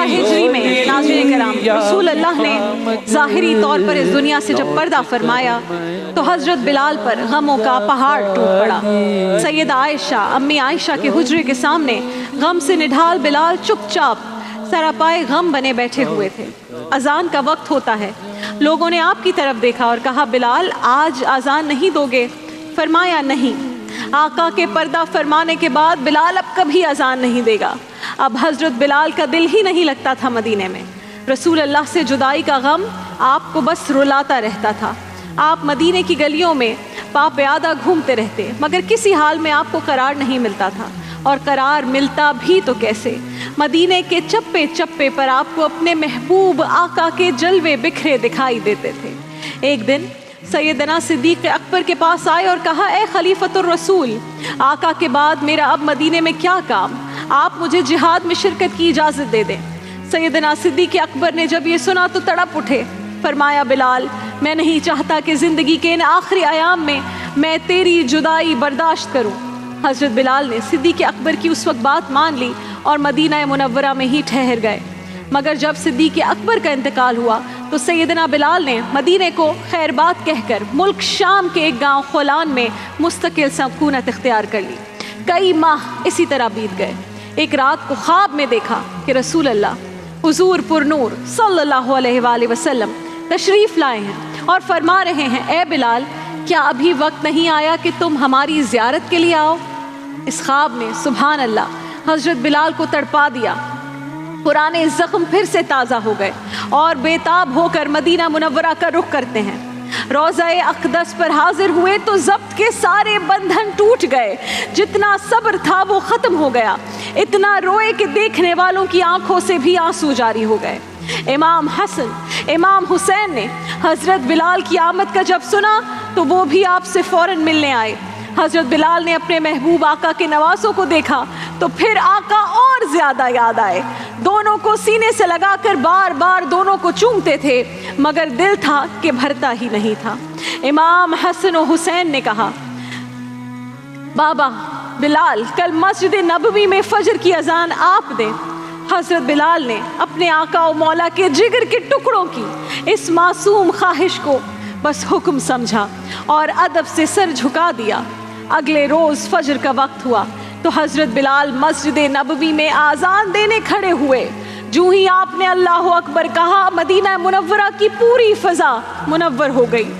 ہجری میں ناظرین کرام رسول اللہ نے ظاہری طور پر اس دنیا سے جب پردہ فرمایا تو حضرت بلال پر غموں کا پہاڑ ٹوٹ پڑا۔ سیدہ عائشہ امی عائشہ کے حجرے کے سامنے غم سے نڈھال بلال چپ چاپ سراپائے غم بنے بیٹھے ہوئے تھے۔ اذان کا وقت ہوتا ہے، لوگوں نے آپ کی طرف دیکھا اور کہا بلال آج اذان نہیں دو گے؟ فرمایا نہیں۔ آقا کے پردہ فرمانے کے بعد بلال اب کبھی اذان نہیں دے گا۔ اب حضرت بلال کا دل ہی نہیں لگتا تھا مدینے میں۔ رسول اللہ سے جدائی کا غم آپ کو بس رلاتا رہتا تھا۔ آپ مدینے کی گلیوں میں پا پیادہ گھومتے رہتے مگر کسی حال میں آپ کو قرار نہیں ملتا تھا، اور قرار ملتا بھی تو کیسے؟ مدینے کے چپے چپے پر آپ کو اپنے محبوب آقا کے جلوے بکھرے دکھائی دیتے تھے۔ ایک دن سیدنا صدیق اکبر کے پاس آئے اور کہا اے خلیفۃ الرسول، آقا کے بعد میرا اب مدینے میں کیا کام؟ آپ مجھے جہاد میں شرکت کی اجازت دے دیں۔ سیدنا صدیق اکبر نے جب یہ سنا تو تڑپ اٹھے۔ فرمایا بلال میں نہیں چاہتا کہ زندگی کے ان آخری ایام میں میں تیری جدائی برداشت کروں۔ حضرت بلال نے صدیق اکبر کی اس وقت بات مان لی اور مدینہ منورہ میں ہی ٹھہر گئے۔ مگر جب صدیق اکبر کا انتقال ہوا تو سیدنا بلال نے مدینے کو خیر بات کہہ کر ملک شام کے ایک گاؤں خولان میں مستقل سکونت اختیار کر لی۔ کئی ماہ اسی طرح بیت گئے۔ ایک رات کو خواب میں دیکھا کہ رسول اللہ حضور پر نور صلی اللہ علیہ وآلہ وسلم تشریف لائے ہیں اور فرما رہے ہیں اے بلال کیا ابھی وقت نہیں آیا کہ تم ہماری زیارت کے لیے آؤ؟ اس خواب نے سبحان اللہ حضرت بلال کو تڑپا دیا۔ پرانے زخم پھر سے تازہ ہو گئے اور بےتاب ہو کر مدینہ منورہ کا رخ کرتے ہیں۔ روضہ اقدس پر حاضر ہوئے تو ضبط کے سارے بندھن ٹوٹ گئے، جتنا صبر تھا وہ ختم ہو گیا، اتنا روئے کہ دیکھنے والوں کی آنکھوں سے بھی آنسو جاری ہو گئے۔ امام حسن امام حسین نے حضرت بلال کی آمد کا جب سنا تو وہ بھی آپ سے فوراً ملنے آئے۔ حضرت بلال نے اپنے محبوب آقا کے نوازوں کو دیکھا تو پھر آقا اور زیادہ یاد آئے۔ دونوں کو سینے سے لگا کر بار بار دونوں کو چومتے تھے مگر دل تھا کہ بھرتا ہی نہیں تھا۔ امام حسن و حسین نے کہا بابا بلال کل مسجد نبوی میں فجر کی اذان آپ دیں۔ حضرت بلال نے اپنے آقا و مولا کے جگر کے ٹکڑوں کی اس معصوم خواہش کو بس حکم سمجھا اور ادب سے سر جھکا دیا۔ اگلے روز فجر کا وقت ہوا تو حضرت بلال مسجد نبوی میں آذان دینے کھڑے ہوئے۔ جو ہی آپ نے اللہ اکبر کہا مدینہ منورہ کی پوری فضا منور ہو گئی۔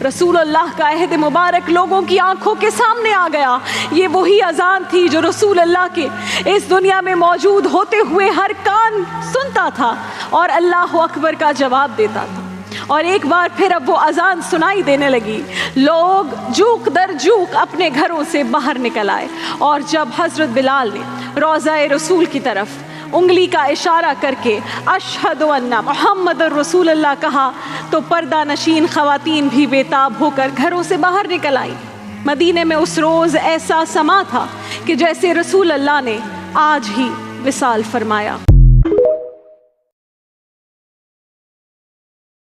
رسول اللہ کا عہد مبارک لوگوں کی آنکھوں کے سامنے آ گیا۔ یہ وہی اذان تھی جو رسول اللہ کے اس دنیا میں موجود ہوتے ہوئے ہر کان سنتا تھا اور اللہ اکبر کا جواب دیتا تھا۔ اور ایک بار پھر اب وہ اذان سنائی دینے لگی۔ لوگ جوک در جوک اپنے گھروں سے باہر نکل آئے اور جب حضرت بلال نے روضہ رسول کی طرف انگلی کا اشارہ کر کے اشہد ان محمد رسول اللہ کہا تو پردہ نشین خواتین بھی بےتاب ہو کر گھروں سے باہر نکل آئیں۔ مدینے میں اس روز ایسا سما تھا کہ جیسے رسول اللہ نے آج ہی وصال فرمایا۔